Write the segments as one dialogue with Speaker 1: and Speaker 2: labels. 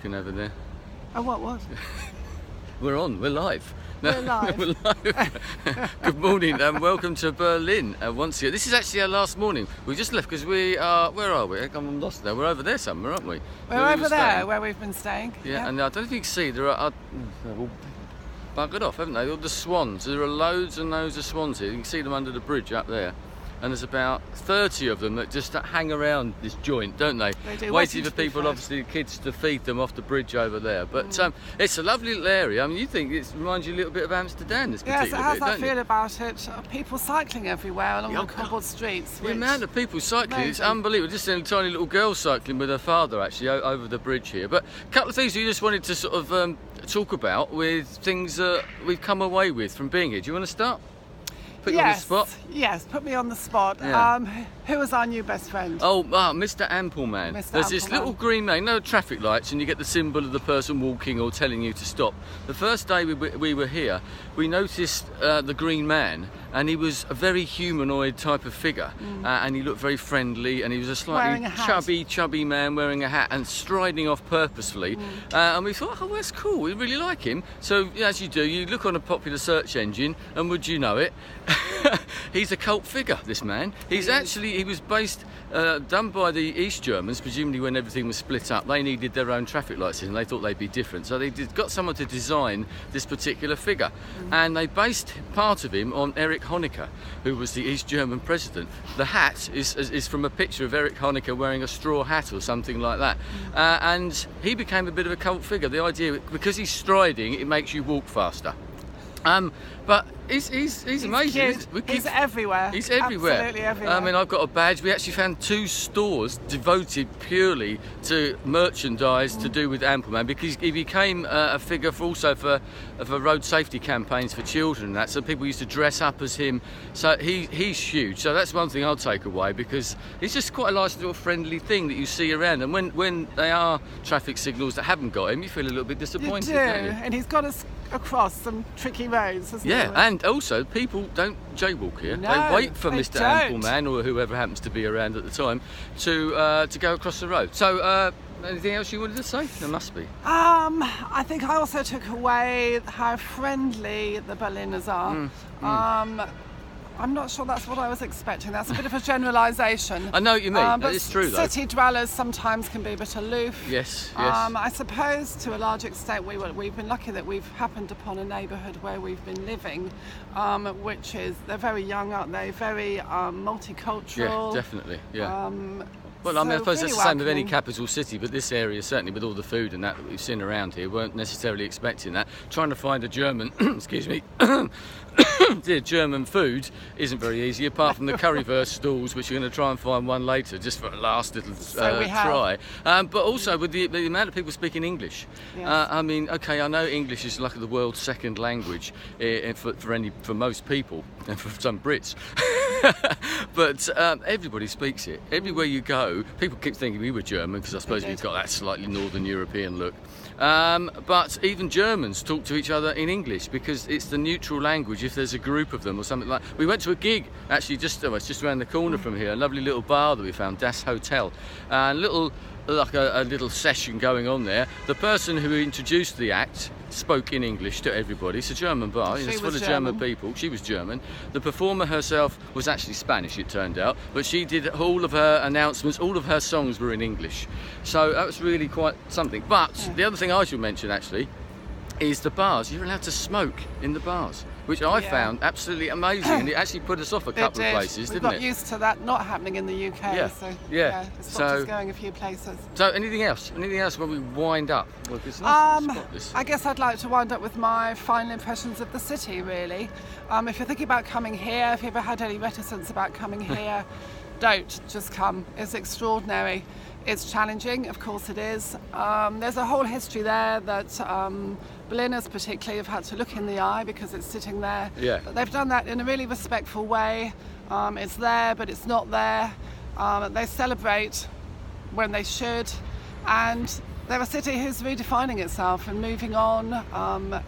Speaker 1: talking over there.
Speaker 2: Oh, what?
Speaker 1: We're live.
Speaker 2: We're live.
Speaker 1: We're live. Good morning and welcome to Berlin once again. This is actually our last morning. We just left because we are, where are we? I'm lost now. We're over there somewhere, aren't we?
Speaker 2: We're over there where we've been staying.
Speaker 1: Yeah, and I don't know if you can see, there are, they've all buggered off, haven't they? All the swans. There are loads and loads of swans here. You can see them under the bridge up there. And there's about 30 of them that just hang around this joint, don't they?
Speaker 2: They do.
Speaker 1: Waiting for people, obviously the kids, to feed them off the bridge over there. But it's a lovely little area. I mean, you think it reminds you a little bit of Amsterdam, this particular bit,
Speaker 2: yes, it has that
Speaker 1: don't
Speaker 2: feel
Speaker 1: you?
Speaker 2: about it. People cycling everywhere along the cobbled streets.
Speaker 1: The amount of people cycling, it's unbelievable. Just a tiny little girl cycling with her father, actually, over the bridge here. But a couple of things we just wanted to sort of talk about with things that we've come away with from being here. Do you want to start? Put you on the spot?
Speaker 2: Yes, put me on the spot.
Speaker 1: Yeah.
Speaker 2: Who was our new best friend?
Speaker 1: Mr. Ampleman. There's this little green man, no traffic lights, and you get the symbol of the person walking or telling you to stop. The first day we were here, we noticed the green man, and he was a very humanoid type of figure, and he looked very friendly, and he was a slightly chubby man wearing a hat and striding off purposefully. And we thought, oh, that's cool, we really like him. So, as you do, you look on a popular search engine, and would you know it, he's a cult figure, this man. He was based, done by the East Germans, presumably when everything was split up. They needed their own traffic lights and they thought they'd be different. So they got someone to design this particular figure. And they based part of him on Erich Honecker, who was the East German president. The hat is from a picture of Erich Honecker wearing a straw hat or something like that. And he became a bit of a cult figure. The idea, because he's striding, it makes you walk faster. But he's amazing.
Speaker 2: He's everywhere.
Speaker 1: He's everywhere.
Speaker 2: Absolutely everywhere.
Speaker 1: I mean, I've got a badge. We actually found 2 stores devoted purely to merchandise to do with Ampleman, because he became a figure for road safety campaigns for children and that. So people used to dress up as him. So he's huge. So that's one thing I'll take away, because it's just quite a nice little friendly thing that you see around. And when they are traffic signals that haven't got him, you feel a little bit disappointed.
Speaker 2: You do.
Speaker 1: Don't you?
Speaker 2: And he's got us across some tricky roads, hasn't he?
Speaker 1: Yeah, and also people don't jaywalk here.
Speaker 2: No,
Speaker 1: they wait for
Speaker 2: they
Speaker 1: Mr.
Speaker 2: don't.
Speaker 1: Ampleman or whoever happens to be around at the time to go across the road. So, anything else you wanted to say? There must be.
Speaker 2: I think I also took away how friendly the Berliners are. I'm not sure that's what I was expecting. That's a bit of a generalisation.
Speaker 1: I know what you mean.
Speaker 2: But
Speaker 1: it's true, though.
Speaker 2: City dwellers sometimes can be a bit aloof.
Speaker 1: Yes.
Speaker 2: I suppose to a large extent we've been lucky that we've happened upon a neighbourhood where we've been living, which is, they're very young, aren't they? Very multicultural.
Speaker 1: Yeah, definitely. Yeah. Well,
Speaker 2: I
Speaker 1: suppose
Speaker 2: really
Speaker 1: that's the same with any
Speaker 2: welcoming.
Speaker 1: capital city, but this area, certainly with all the food and that we've seen around here, weren't necessarily expecting that. Trying to find a German, excuse me, German food isn't very easy, apart from the currywurst stalls, which you're going to try and find one later, just for a last little try. But also with the amount of people speaking English.
Speaker 2: Yes.
Speaker 1: I mean, okay, I know English is like the world's second language for most people, and for some Brits. But everybody speaks it. Everywhere you go, people keep thinking we were German, because I suppose we've got that slightly Northern European look. But even Germans talk to each other in English, because it's the neutral language if there's a group of them or something like. We went to a gig actually it's just around the corner from here, a lovely little bar that we found, Das Hotel, and a little session going on there. The person who introduced the act spoke in English to everybody. It's a German bar, it's full of German people. She was German. The performer herself was actually Spanish, it turned out, but she did all of her announcements, all of her songs were in English. So that was really quite something. But the other thing I should mention actually is the bars. You're allowed to smoke in the bars, which I found absolutely amazing, and it actually put us off a couple of places, didn't it?
Speaker 2: We got used to that not happening in the UK,
Speaker 1: it
Speaker 2: stopped us going a few places.
Speaker 1: So anything else when we wind up? Well, it's nice to spot this.
Speaker 2: I guess I'd like to wind up with my final impressions of the city, really. If you're thinking about coming here, if you've ever had any reticence about coming here, don't, just come. It's extraordinary. It's challenging, of course it is. There's a whole history there that Berliners particularly have had to look in the eye, because it's sitting there.
Speaker 1: Yeah.
Speaker 2: But they've done that in a really respectful way. It's there, but it's not there. They celebrate when they should. And they're a city who's redefining itself and moving on.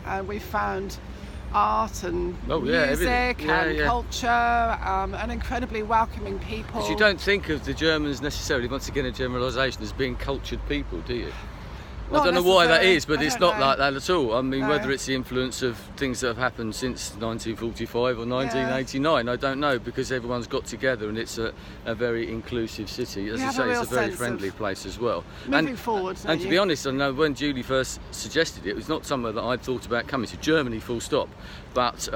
Speaker 2: And we've found art and music and culture, and incredibly welcoming people.
Speaker 1: Because you don't think of the Germans necessarily, once again a generalisation, as being cultured people, do you? I don't know why that is, but it's not
Speaker 2: know.
Speaker 1: like that at all. I mean,
Speaker 2: No.
Speaker 1: whether it's the influence of things that have happened since 1945 or 1989, I don't know, because everyone's got together and it's a very inclusive city. As
Speaker 2: You
Speaker 1: I
Speaker 2: have a
Speaker 1: say, it's
Speaker 2: real
Speaker 1: a very
Speaker 2: sense
Speaker 1: friendly
Speaker 2: of
Speaker 1: place as well.
Speaker 2: moving forward,
Speaker 1: And to be honest, I know when Julie first suggested it, it was not somewhere that I'd thought about coming to. Germany, full stop, but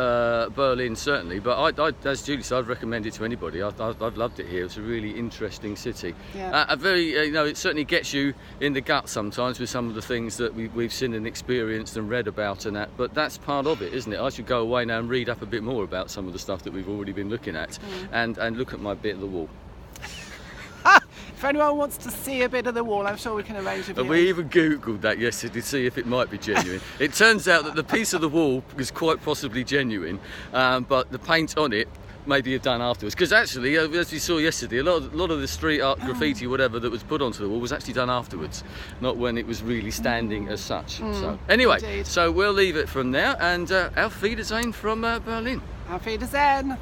Speaker 1: Berlin certainly. But I, as Julie said, I'd recommend it to anybody. I've loved it here. It's a really interesting city.
Speaker 2: Yeah.
Speaker 1: A very, it certainly gets you in the gut sometimes with some of the things that we've seen and experienced and read about and that. But that's part of it, isn't it? I should go away now and read up a bit more about some of the stuff that we've already been looking at, and look at my bit of the wall.
Speaker 2: If anyone wants to see a bit of the wall, I'm sure we can arrange a
Speaker 1: And
Speaker 2: view.
Speaker 1: we even Googled that yesterday to see if it might be genuine. It turns out that the piece of the wall is quite possibly genuine, but the paint on it maybe have done afterwards. Because actually, as we saw yesterday, a lot of the street art, graffiti, whatever, that was put onto the wall was actually done afterwards, not when it was really standing as such. So anyway,
Speaker 2: Indeed.
Speaker 1: so we'll leave it from there, and Auf Wiedersehen from Berlin.
Speaker 2: Auf Wiedersehen.